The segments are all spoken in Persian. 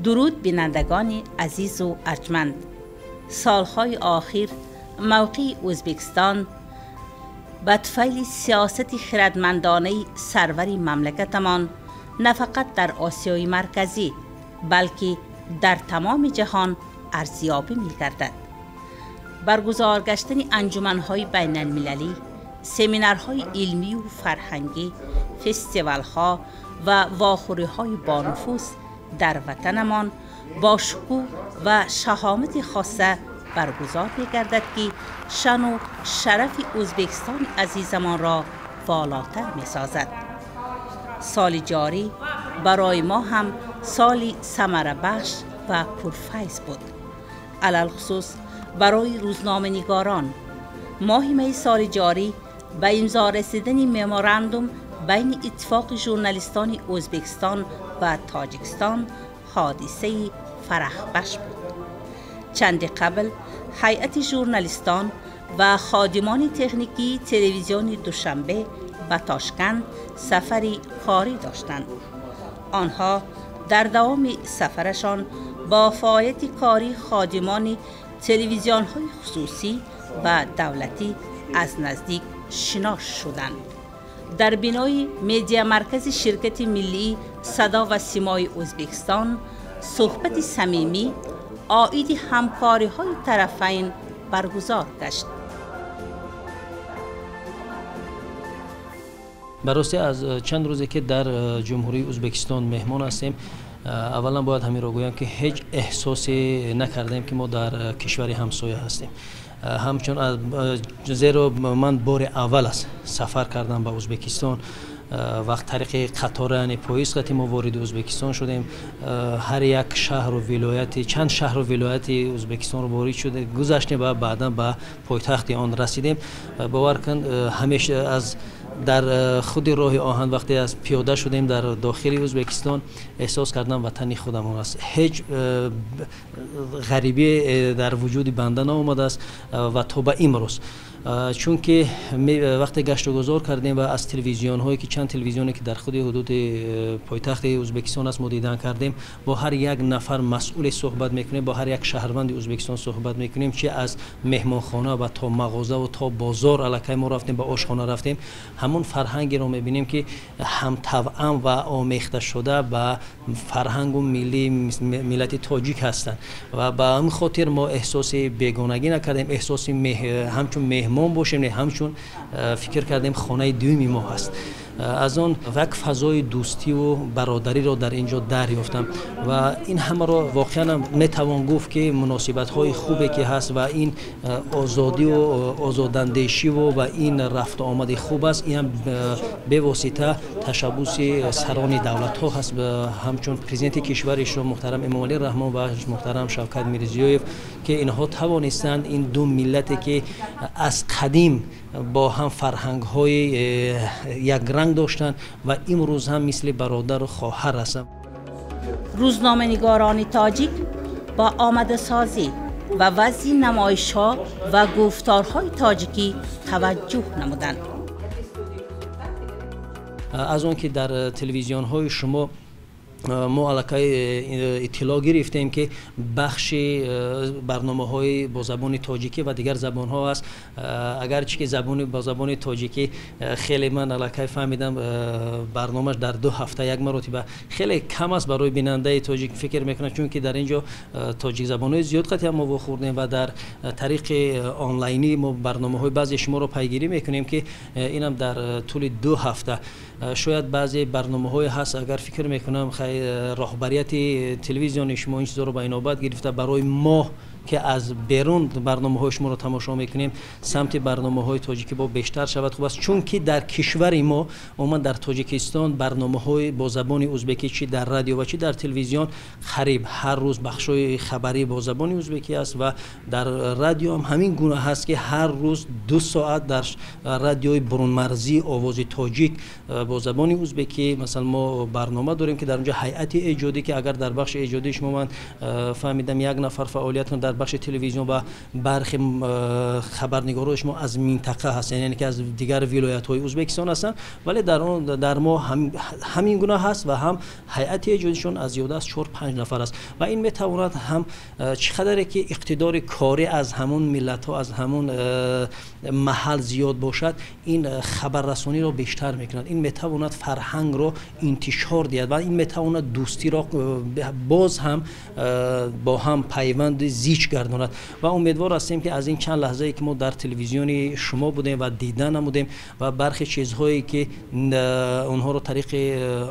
درود بینندگان عزیز و ارجمند. سالهای آخر موقع ازبکستان به طفیل سیاست خردمندانه سروری مملکتمان نه فقط در آسیای مرکزی بلکه در تمام جهان ارزیابی می‌گردد. برگزار گشتن انجمن‌های بین المللی، سمینارهای علمی و فرهنگی، فستیوال‌ها و واخوری‌های بانفوذ در وطنمان با شکوه و شهامت خاصه برگزار می‌گردد که شان و شرف ازبکستان عزیزمان را بالاتر می‌سازد. سال جاری برای ما هم سالی ثمره بخش و پرفیض بود. علل خصوص برای روزنامه‌نگاران. ماه می سال جاری به امضا رسیدن مموراندوم بین اتفاق ژورنالیستان ازبکستان و تاجیکستان حادثه فرح بخش بود. چند قبل هیئت ژورنالیستان و خادمان تکنیکی تلویزیون دوشنبه به تاشکند سفری کاری داشتند. آنها در دوام سفرشان با فعالیت کاری خادمان تلویزیون‌های خصوصی و دولتی از نزدیک شناس شدند. در بینای مدیا مرکز شرکت ملی صدا و سیمای ازبکستان صحبت صمیمی عاید همکاری‌های طرفین برگزار گشت. براستی از چند روزی که در جمهوری ازبکستان مهمان هستیم، اولا باید همین را گویم که هیچ احساسی نکردیم که ما در کشور همسایه هستیم. همچون زیرا من بار اول است سفر کردم به ازبکستان. وقت طریق قطار یعنی پاییز ما وارد ازبکستان شدیم. هر یک شهر و ولایت، چند شهر و ولایت ازبکستان رو وارد شده گذشتیم و بعدا به پایتخت آن رسیدیم. باور کن همیشه از در خود راه آهن وقتی از پیاده شدیم در داخل ازبکستان احساس کردم وطنی خودمون است. هیچ غریبی در وجود بنده نآمده است و تا به امروز، چون که وقتی گشت و گذار کردیم و از تلویزیون هایی که چند تلویزیونی که در خود حدود پایتخت ازبکستان است ما دیدن کردیم، با هر یک نفر مسئول صحبت میکنیم، با هر یک شهروند ازبکستان صحبت میکنیم، چه از مهمانخانه و تا مغازه و تا بازار الکی ما رفتیم، به آشخانه رفتیم، همون فرهنگی رو میبینیم که هم توأم و آمیخته شده به فرهنگ و ملت تاجیک هستند و به همین خاطر ما احساس بیگانگی نکردیم، احساس همچون مهمان باشیم، نه همچون فکر کردیم خانه دومی ما هست. از آن یک فضای دوستی و برادری را در اینجا دریافتم و این همه را واقعا میتوان گفت که مناسبت های خوبی که هست و این آزادی و آزاداندیشی و این رفت آمد خوب است. این هم به واسطه تشبوس سران دولت ها هست، همچون پرزیدنت کشورش محترم امامعلی رحمان و محترم شوکت میرزیویف که اینها توانستند این دو ملتی که از قدیم با هم فرهنگ های یک رنگ داشتند و امروز هم مثل برادر و خواهر هستند. روزنامه‌نگاران تاجیک با آماده سازی و وضع نمایش‌ها و گفتارهای تاجیکی توجه نمودند. از اون که در تلویزیون های شما ما علاقه اطلاع گرفتیم که بخش برنامه های با زبان تاجیکی و دیگر زبان ها است. اگرچه که با زبان تاجیکی خیلی من علاقه فهمیدم برنامهش در 2 هفته یک مرتبه خیلی کم است برای بیننده تاجیک فکر میکنم، چون که در اینجا تاجیک زبان های زیاد قطعا ما واخوردیم و در طریق آنلاینی ما برنامه های بعضی شما رو پیگیری میکنیم که اینم در طول 2 هفته شاید بعضی برنامه های هست اگر فکر میکنم راهبریت تلویزیون شما این چیزا رو به اینابت گرفته برای ما که از بیرون برنامه های شما رو تماشا میکنیم سمت برنامه های تاجیکی با بیشتر شود خوب است، چون که در کشور ما عموما در تاجیکستان برنامه های با زبان ازبکی چی در رادیو و چی در تلویزیون قریب هر روز بخشای خبری با زبان ازبکی است و در رادیو هم همین گونه هست که هر روز 2 ساعت در رادیوی برون مرزی آواز تاجیک با زبان ازبکی مثلا ما برنامه داریم که در اونجا هیئت ایجادی که اگر در بخش ایجادی شما من فهمیدم یک نفر فعالیت کنه در بخش تلویزیون و برخی خبرنگارا شما از منطقه هستن، یعنی که از دیگر ولایت‌های ازبکستان هستن، ولی در ما همین گونه هست و هم هیئت ایجادیشون از زیاده از 4-5 نفر است و این میتواند هم چقدر که اقتدار کاری از همون ملت ها از همون محل زیاد باشد این خبررسانی را بیشتر میکند، این میتواند فرهنگ را انتشار دهد و این میتواند دوستی را باز هم با هم پیوند زیچ گرداند و امیدوار هستیم که از این چند لحظه ای که ما در تلویزیون شما بودیم و دیدن نمودیم و برخی چیزهایی که اونها رو طریق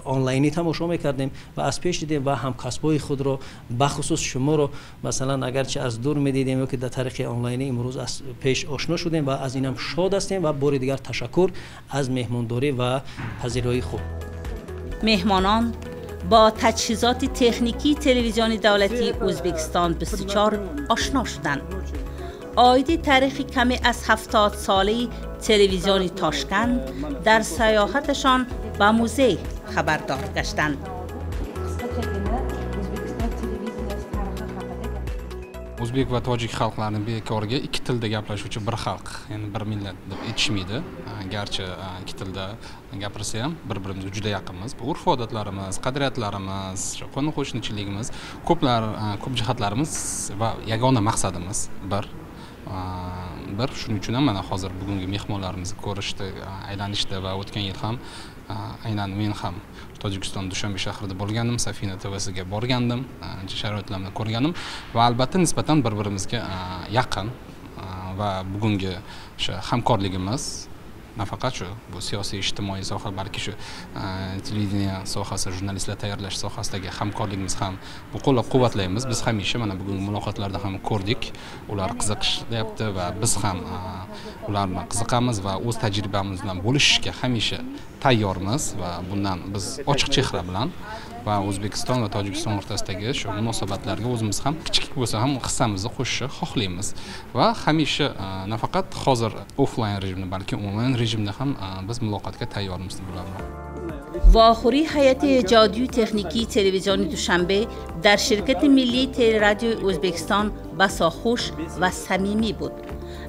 آنلاینی تماشا میکردیم و از پیش دیدیم و هم کسبای خود رو بخصوص شما رو مثلا اگرچه از دور میدیدیم که در طریق آنلاینی امروز از پیش آشنا شدیم و از اینم شاد هستیم و بار دیگر تشکر از مهمانداری و پذیرایی خوب. مهمانان با تجهیزات تکنیکی تلویزیون دولتی ازبکستان 24 آشنا شدند. آیدی تاریخی کمی از 70 ساله تلویزیون تاشکند در سیاحتشان به موزه خبردار گشتند. O'zbek va tojik xalqlarining bekoriga ikki tilda gaplashuvchi bir xalq, ya'ni bir millat deb aytishmaydi. Garchi ikki tilda gapirsa ham bir-birimizga juda yaqinmiz. Bu urf-odatlarimiz, qadriyatlarimiz, qo'ni-qo'shnichiligimiz, ko'p jihatlarimiz va yagona maqsadimiz bir. Shuning uchun ham mana hozir bugungi mehmonlarimizni ko'rishdi, aylanishdi va o'tgan yil ham aynan men ham Tojikiston Dushanbe shahrida bo'lgandim, Safina TV'siga borgandim, sharoitlarni ko'rganim va albatta nisbatan bir-birimizga yaqin va bugungi o'sha hamkorligimiz nafaqat shu bu siyosiy ijtimoiy soha, balki shu televideniya sohasi, jurnalistlar tayyorlash sohasidagi hamkorligimiz ham bu qo'llab-quvvatlaymiz. Biz hamisha mana bugungi muloqotlarda ham ko'rdik, ular qiziqishyapti va biz ham ularni qiziqamiz va o'z tajribamiz bilan bo'lishishga hamisha tayyormiz va bundan biz ochiq chehra bilan va O'zbekiston va Tojikiston o'rtasidagi shu munosabatlarga o'zimiz ham kichik bo'lsa ham hissamizni qo'shishni xohlaymiz va hamisha nafaqat hozir offlayn rejimda, balki onlayn rejimda ham biz muloqotga tayyormiz deb bilaman. واخوری هیئت ایجادی و تکنیکی تلویزیون دوشنبه در شرکت ملی تلرادیو ازبکستان بسا خوش و صمیمی بود.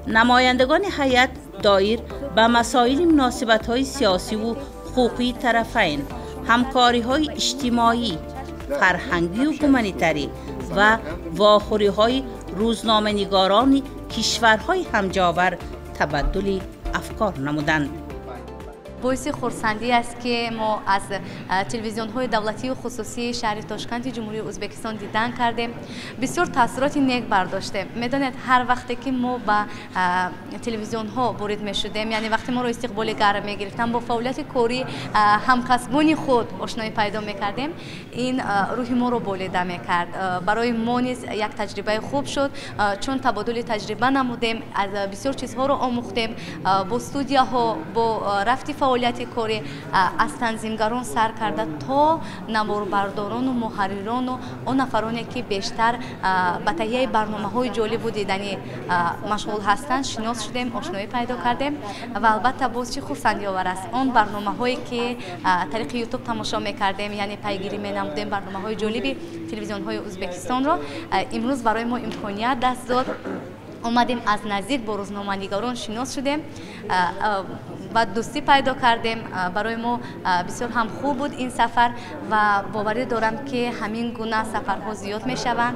نمایندگان هیئت دایر به مسائل مناسبت‌های سیاسی و حقوقی طرفین، همکاری‌های اجتماعی، فرهنگی و گومانیتری و واخوری‌های روزنامه‌نگاران کشورهای همجاور تبادل افکار نمودند. باعث خرسندی است که ما از تلویزیون‌های دولتی و خصوصی شهر تاشکند جمهوری ازبکستان دیدن کردیم. بسیار تاثیرات نیک برداشتیم. می‌دانید هر وقتی که ما با تلویزیون‌ها وارد می‌شدیم، یعنی وقتی ما رو استقبال گرم می‌گرفتن، با فعالیت کاری همکسبان خود آشنایی پیدا می‌کردیم، این روح ما رو بالیده می‌کرد. برای ما نیز یک تجربه خوب شد، چون تبادل تجربه نمودیم، از بسیار چیزها رو آموختیم، با استودیوها، با رفتی فعالیت کاری از تنظیمگران سر کرده تا نواربرداران و محرران و اون نفرانی که بیشتر به تهیه برنامه‌های جالب و دیدنی مشغول هستند شناس شدیم، آشنایی پیدا کردیم و البته باز چه خرسندی آور است اون برنامه‌هایی که طریق یوتیوب تماشا می‌کردیم، یعنی پیگیری می‌نمودیم برنامه‌های جالبی تلویزیون‌های ازبکستان را، امروز برای ما امکانیت دست داد اومدیم از نزدیک با روزنامه‌نگاران شناس شدیم و دوستی پیدا کردیم. برای ما بسیار هم خوب بود این سفر و باوری دارم که همین گونه سفرها زیاد می شوند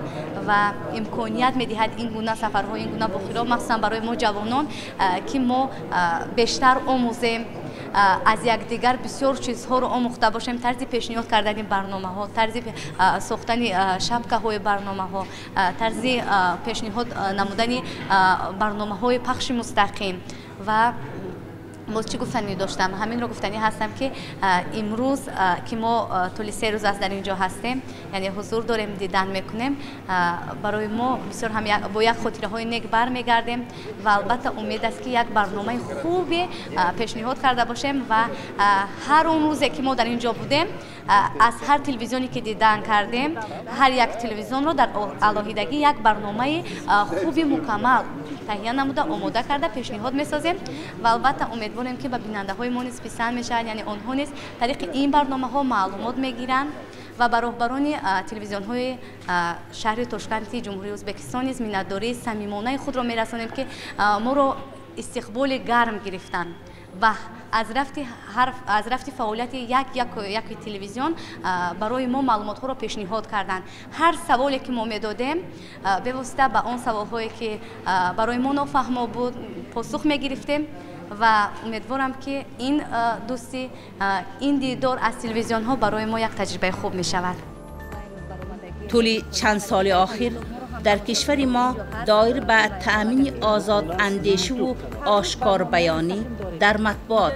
و امکانیت می دهد این گونه سفرها، این گونه بخیرا مخصوصا برای ما جوانان که ما بیشتر آموزیم، از یکدیگر بسیار چیزها رو آموخته باشیم، طرز پیشنهاد کردن برنامه‌ها، طرز ساختن شبکه‌های برنامه‌ها، طرز پیشنهاد نمودن برنامه‌های پخش مستقیم و باز چی گفتنی داشتم، همین رو گفتنی هستم که امروز که ما طول 3 روز از در اینجا هستیم، یعنی حضور داریم، دیدن میکنیم، برای ما بسیار هم با یک خاطره های نیک برمیگردیم و البته امید است که یک برنامه خوبی پیشنهاد کرده باشیم و هر اون روزی که ما در اینجا بودیم از هر تلویزیونی که دیدن کردیم، هر یک تلویزیون رو در علاهیدگی یک برنامه خوبی مکمل تهیه نموده آماده کرده پیشنهاد میسازیم و البته امیدواریم که به بیننده های ما نیز پسند میشه، یعنی آنها نیز طریق این برنامه ها معلومات میگیرن و با راهبران تلویزیون های شهر تاشکند جمهوری ازبکستان نیز منتداری صمیمانه خود را میرسانیم که ما را استقبال گرم گرفتن و از رفت فعالیت یک تلویزیون برای ما معلومات ها را پیشنهاد کردند. هر سوالی که ما میدادیم به واسطه به آن سوال هایی که برای ما نافهم بود پاسخ میگرفتیم و امیدوارم که این دوستی این دیدار از تلویزیون ها برای ما یک تجربه خوب می شود. طول چند سال اخیر در کشور ما دایر به تأمین آزاد اندیشه و آشکار بیانی در مطبوعات،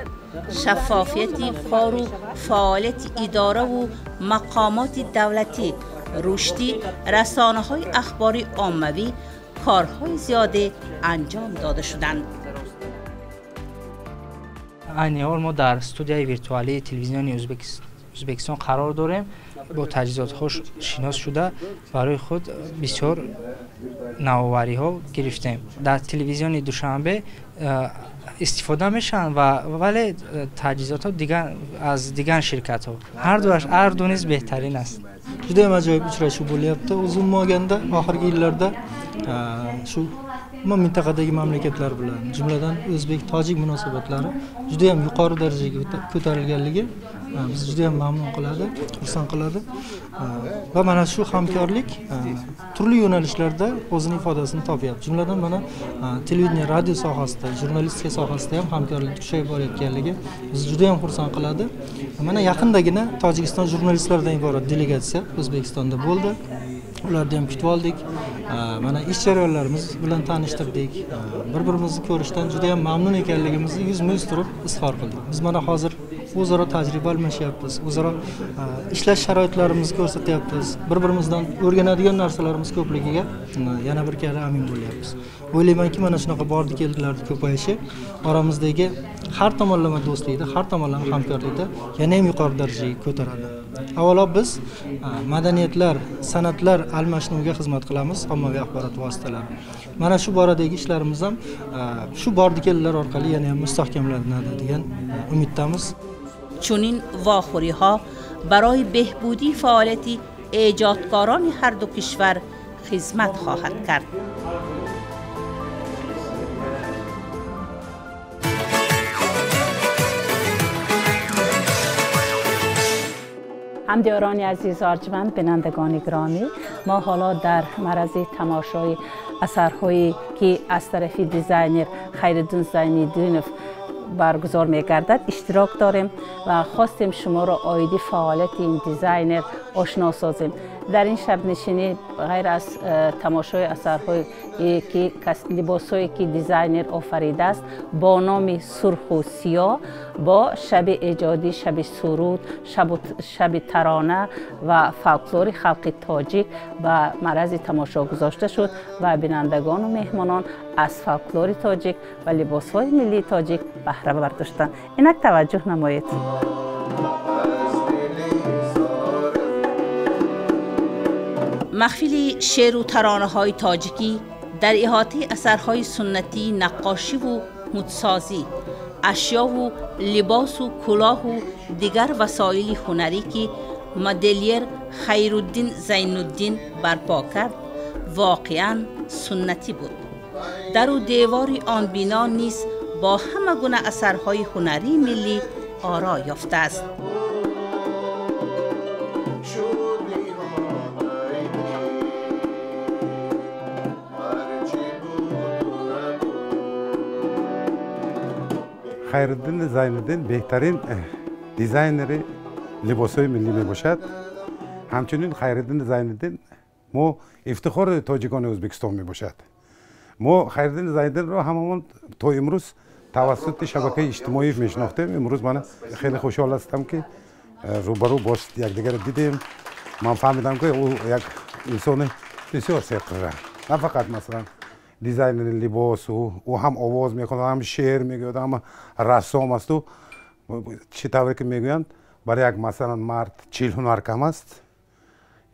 شفافیت کار و فعالیت اداره و مقامات دولتی، رشدی رسانه‌های اخباری عاموی کارهای زیاده انجام داده شدند. این حال ما در استودیوی ویرتوالی تلویزیون ازبکستان قرار داریم. با تجهیزات هاش شناس شده برای خود بسیار نوآوری ها گرفتیم. در تلویزیون دوشنبه استفاده میشن ولی تجهیزات ها از دیگر شرکت ها هر دو نیز بهترین است. Judayam ajoyib uchrashuv bo'lyapti. Uzun bo'lganda oxirgi yillarda shu mintaqadagi mamlakatlar bilan, jumladan o'zbek-tojik munosabatlari judayam yuqori darajaga ko'tarilganligi bizni judayam mamnun qiladi, xursand qiladi. Va mana shu hamkorlik turli yo'nalishlarda o'zining ifodasini topyapti. Jumladan mana televideniya, radio sohasida, jurnalistika sohasida ham hamkorlik kuchayib borayotganligi bizni judayam xursand qiladi. Mana yaqindagina Tojikiston jurnalistlaridan iborat delegatsiya O'zbekistonda bo'ldi. Ularni ham kutib oldik. Mana ish jarayonlarimiz bilan tanishtirdik. Bir-birimizni ko'rishdan juda ham mamnun ekanligimizni yuzma-yuz turib izhor qildik. Biz mana hozir o'zaro tajriba almashyapmiz, o'zaro ishlash sharoitlarimizni ko'rsatyapmiz. Bir-birimizdan o'rganadigan narsalarimiz ko'pligiga yana bir karra amin bo'lyapmiz. O'ylaymanki, mana shunaqa bordi-keldilarning ko'payishi oramizdagi har tomonlama do'stlikda, har tomonlama hamkorlikda yana ham yuqori darajaga ko'taradi. Avvalo biz madaniyatlar, san'atlar almashinuviga xizmat qilamiz, ommaviy axborot vositalari. Mana shu boradagi ishlarimiz ham shu bordi-keldilar orqali yana ham mustahkamlanadi degan umiddamiz. چنین واخوری ها برای بهبودی فعالیت ایجادکاران هر دو کشور خدمت خواهد کرد. همدیاران عزیز ارجمند، بینندگان گرامی، ما حالا در معرض تماشای اثرهایی که از طرف دیزاینر خیرالدین زین‌الدینوف برگزار می‌گردد اشتراک داریم و خواستیم شما را آیدی فعالیت این دیزاینر آشنا سازیم. در این شب نشینی غیر از تماشای اثرهایی که لباسایی که دیزاینر آفریده است با نام سرخ و سیاه، با شب ایجادی، شب سرود، شب ترانه و فولکلور خلق تاجیک و معرض تماشا گذاشته شد و بینندگان و مهمانان از فولکلور تاجیک و لباسهای ملی تاجیک بهره برداشتند. اینک توجه نمایید. محفل شعر و ترانه های تاجیکی در احاطه اثرهای سنتی، نقاشی و مدسازی، اشیا و لباس و کلاه و دیگر وسایل هنری که مدلیر خیرالدین زین‌الدین برپا کرد واقعا سنتی بود. در و دیوار آن بنا نیز با همه گونه اثرهای هنری ملی آرا یافته است. خیرالدین زین‌الدین بهترین دیزاینر لباس‌های ملی میباشد. همچنین خیرالدین زین‌الدین ما افتخار تاجیکان ازبکستان میباشد. ما خیرالدین زین‌الدین را هممون تا امروز توسط شبکه اجتماعی میشناختیم. امروز من خیلی خوشحال هستم که روبرو باش یکدیگر دیدیم. من فهمیدم که او یک انسان بسیار ثقه، نه فقط مثلا دیزاینر لباس، او هم آواز میکنه، هم شعر میگه، هم رسام است. و چه طوری که میگویند برای یک مثلا مرد 40 هنر کم است،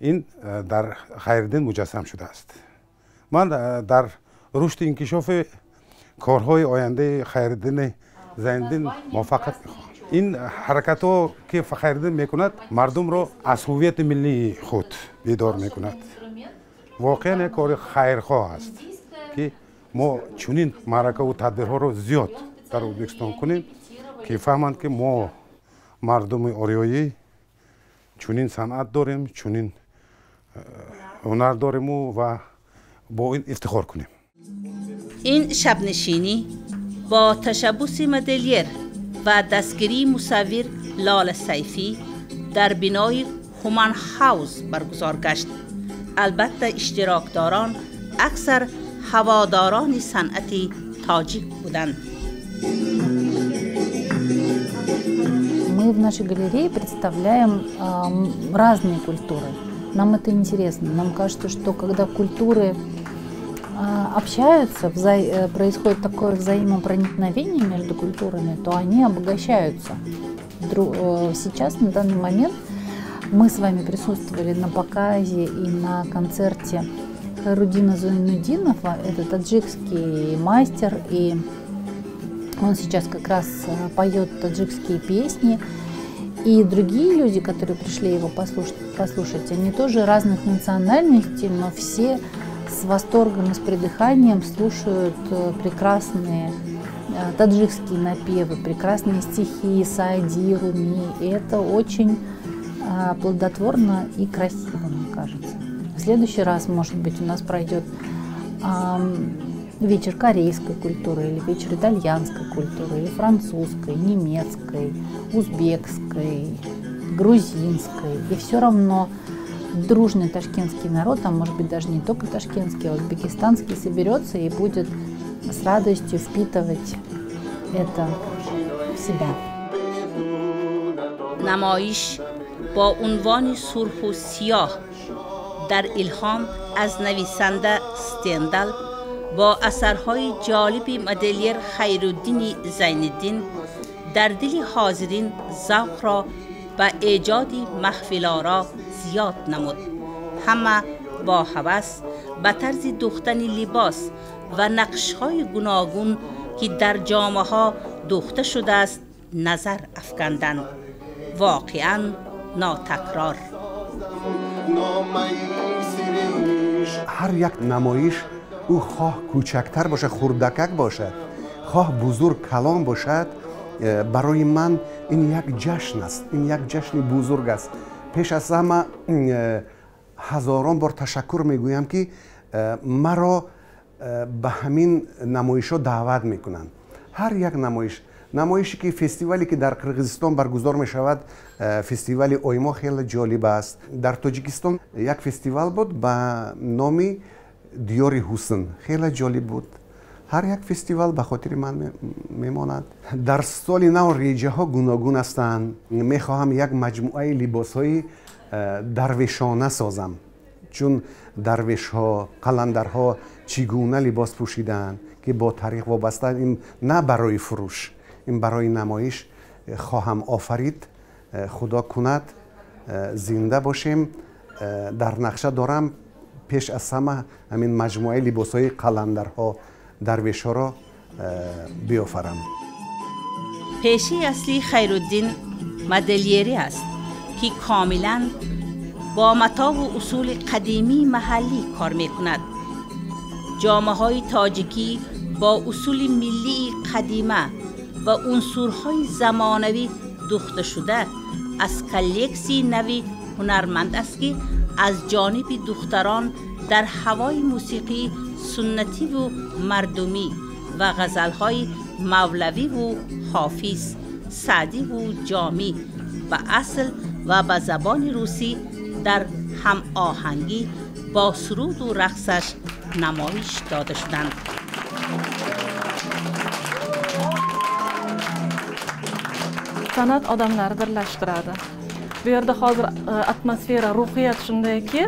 این در خیرالدین مجسم شده است. من در رشد انکشاف کارهای آینده خیرالدین زین‌الدین موفقیت میخواهم. این حرکت ها که فخریدین میکند مردم رو از هویت ملی خود بیدار میکند. واقعا یک کار خیرخواه است که ما چنین معرکه و تدبیرها رو زیاد در ازبکستان کنیم که فهمند که ما مردم آریایی چنین صنعت داریم، چنین هنر داریم و با این افتخار کنیم. این شبنشینی با تشبوس مدلیر و دستگیری مصور لال سیفی در بنای هومن هاوس برگزار گشت. البته اشتراکداران اکثر هواداران صنعت تاجیک بودند. Мы в нашей галерее представляем разные культуры. Нам это интересно. Нам кажется, что когда культуры общаются, происходит такое взаимопроникновение между культурами, то они обогащаются. Сейчас, на данный момент, мы с вами присутствовали на показе и на концерте Хайруддина Зайнуддинова. Это таджикский мастер, и он сейчас как раз поет таджикские песни. И другие люди, которые пришли его послушать, они тоже разных национальностей, но все с восторгом и с придыханием слушают прекрасные таджикские напевы, прекрасные стихи Саади, Руми. И это очень плодотворно и красиво, мне кажется. В следующий раз, может быть, у нас пройдет вечер корейской культуры, или вечер итальянской культуры, или французской, немецкой, узбекской, грузинской. И все равно дружный ташкентский народ, а может быть даже не только ташкентский, а узбекистанский, соберется и будет с радостью впитывать это в себя. نمایش با عنوان سرخ و سیاه در الهام از نویسنده استندل با اثرهای جالب مدلیر خیرالدین زین‌الدین در دل حاضرین ذوق را به ایجاد محفل‌آرا زیاد نمود. همه با هوس به طرز دوختن لباس و نقش‌های گوناگون که در جامه‌ها دوخته شده است نظر افکندند. واقعاً ناتکرار. هر یک نمایش او خواه کوچکتر باشد، خردکک باشد، خواه بزرگ کلان باشد، برای من این یک جشن است، این یک جشن بزرگ است. پیش از همه هزاران بار تشکر میگویم که مرا به همین نمایش ها دعوت میکنند. هر یک نمایشی که فستیوالی که در قرقیزستان برگزار می شود، فستیوال اویما خیلی جالب است. در تاجیکستان یک فستیوال بود به نام دیار حسن، خیلی جالب بود. هر یک فستیوال به خاطر من میماند. در سال نو ریجه ها گوناگون هستند. میخواهم یک مجموعه لباس های درویشانه سازم، چون درویش ها، قلندرها چگونه لباس پوشیدن که با تاریخ وابسته. این نه برای فروش، این برای نمایش خواهم آفرید. خدا کند زنده باشیم. در نقشه دارم پیش از همه همین مجموعه لباس های قلندرها، درویش ها را بیافرم. پیشه اصلی خیرالدین مدلیری است که کاملا با متاع و اصول قدیمی محلی کار می کند. جامه های تاجیکی با اصول ملی قدیمه و عنصرهای زمانوی دوخته شده از کلکسی نوی هنرمند است که از جانب دختران در هوای موسیقی سنتی و مردمی و غزلهای مولوی و حافظ، سعدی و جامی به اصل و به زبان روسی در هم آهنگی با سرود و رقصش نمایش داده شدند. San'at odamlarni birlashtiradi. Bu yerda hozir atmosfera, ruhiyat shundayki,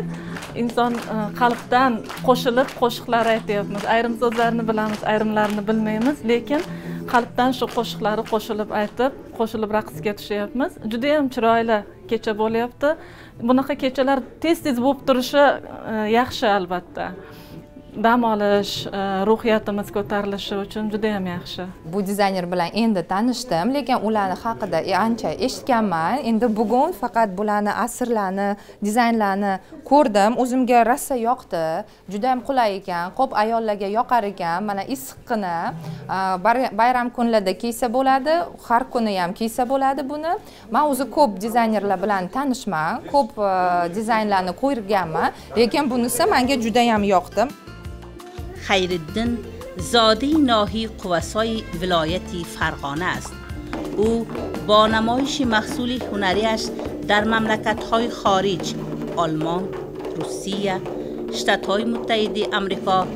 inson qalbdan qo'shilib qo'shiqlar aytyapmiz. Ayrim so'zlarni bilamiz, ayrimlarini bilmaymiz, lekin qalbdan shu qo'shiqlarni qo'shilib aytib, qo'shilib raqsga tushyapmiz. Juda ham chiroyli kecha bo'lyapti. Bunaqa kechalar tez-tez bo'lib turishi yaxshi albatta. dam olish, ruhiyatimiz ko'tarilishi uchun juda ham yaxshi. Bu dizayner bilan endi tanishdim, lekin ularni haqida ancha eshitganman. Endi bugun faqat bularni asrlarni, dizaynlarni ko'rdim. O'zimga rosa yoqdi. Juda ham qulay ekan. Ko'p ayollarga yoqar ekan. Mana issiqqina bayram kunlarida kiysa bo'ladi, har kuni ham kiysa bo'ladi buni. Men o'zi ko'p dizaynerlar bilan tanishman, ko'p dizaynlarni ko'rganman, lekin bunisi menga juda ham yoqdi. خیرالدین زاده ناحیه قوسای ولایت فرغانه است. او با نمایش محصول هنریش در مملکت‌های خارج، آلمان، روسیه، شتات‌های متحده آمریکا،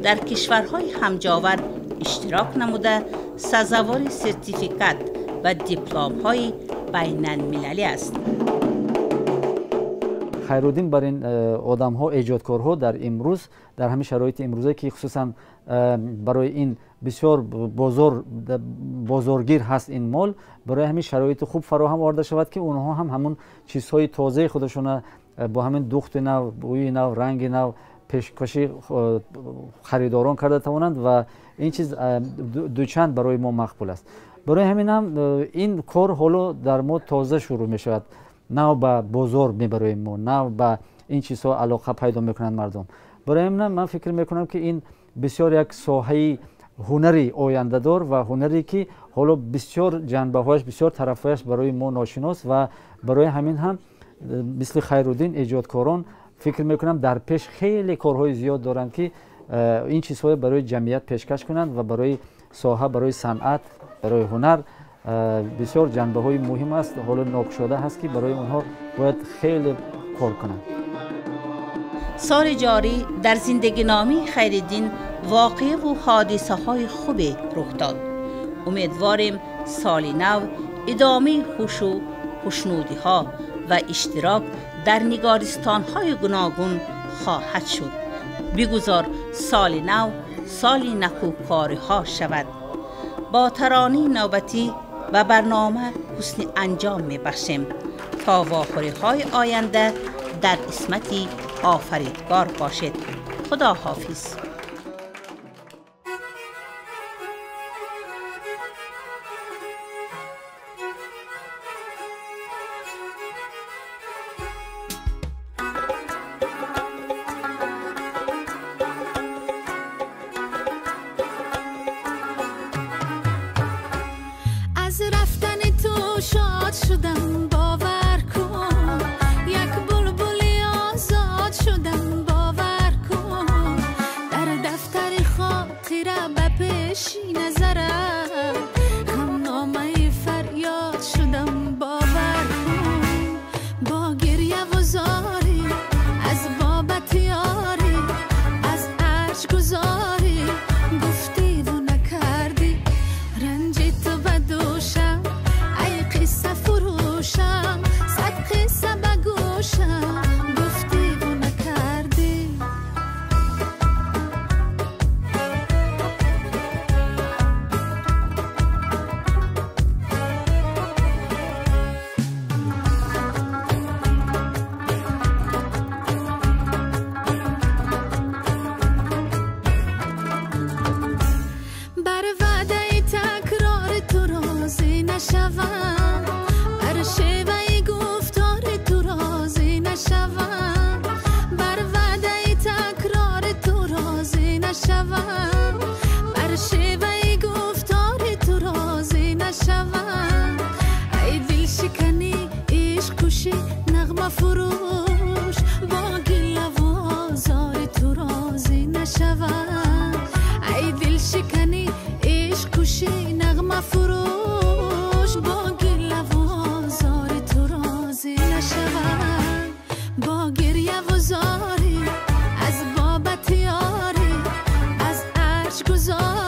در کشورهای همجاور اشتراک نموده سزاوار سرتیفیکات و دیپلم‌های بین‌المللی است. خیرالدین بر این آدم‌ها، ایجادکارها در امروز، در همین شرایط امروزه که خصوصا برای این بسیار بازارگیر هست این مال، برای همین شرایط خوب فراهم آورده شود که اونها هم همون چیزهای تازه خودشون با همین دوخت نو، بوی نو، رنگ نو پیشکشی خریداران کرده توانند و این چیز دوچند برای ما مقبول است. برای همین هم این کار حالا در ما تازه شروع می شود. نه به بازار میبریم ما، نه به این چیزها علاقه پیدا میکنند مردم. برای همین من فکر میکنم که این بسیار یک ساحه هنری آینده دار و هنری که حالا بسیار جنبه هایش، بسیار طرف هایش برای ما ناشناس و برای همین هم مثل خیرالدین ایجادکاران فکر میکنم در پیش خیلی کارهای زیاد دارند که این چیزهای برای جمعیت پیشکش کنند و برای ساحه، برای صنعت، برای هنر بسیار جنبه های مهم است. حالا ناگشاده هست که برای اونها باید خیلی کار کنند. سال جاری در زندگی نامه خیرالدین واقعه و حادثه های خوبی رخ داد. امیدواریم سال نو ادامه خوش و خوشنودی ها و اشتراک در نگارستان های گوناگون خواهد شد. بگذار سال نو سال نکوکاری ها شود. با ترانه نوبتی و برنامه حسن انجام می بخشیم تا واخوری های آینده در قسمتی آفریدگار باشد. خدا حافظ. از رفتن تو شاد شدم، باور کن. یک بلبلی آزاد شدم، باور کن. در دفتر خاطره به پیشی نظرم هم نامه فریاد شدم، باور کن. با گریه و زاری از بابت یاری، از عرش گذاری گفتی و نکردی. رنج تو بدوشم، ای قصه فروشم، صد قصه بگوشم گفتی و نکردی. بر وعده تکرار تو راضی نشوم، بر شیوه گفتار تو راضی نشوم. بر وعده تکرار تو راضی نشوم، بر شیوه گفتار تو راضی نشوم. ای دل شکنی عشق کشی نغمه فروش، با گله و آزار تو راضی نشوم. ای دل شکنی عشق کشی نغمه فروش، با گله و آزار تو راضی نشوم. با گریه و زاری از بابت یاری، از عرش گذاری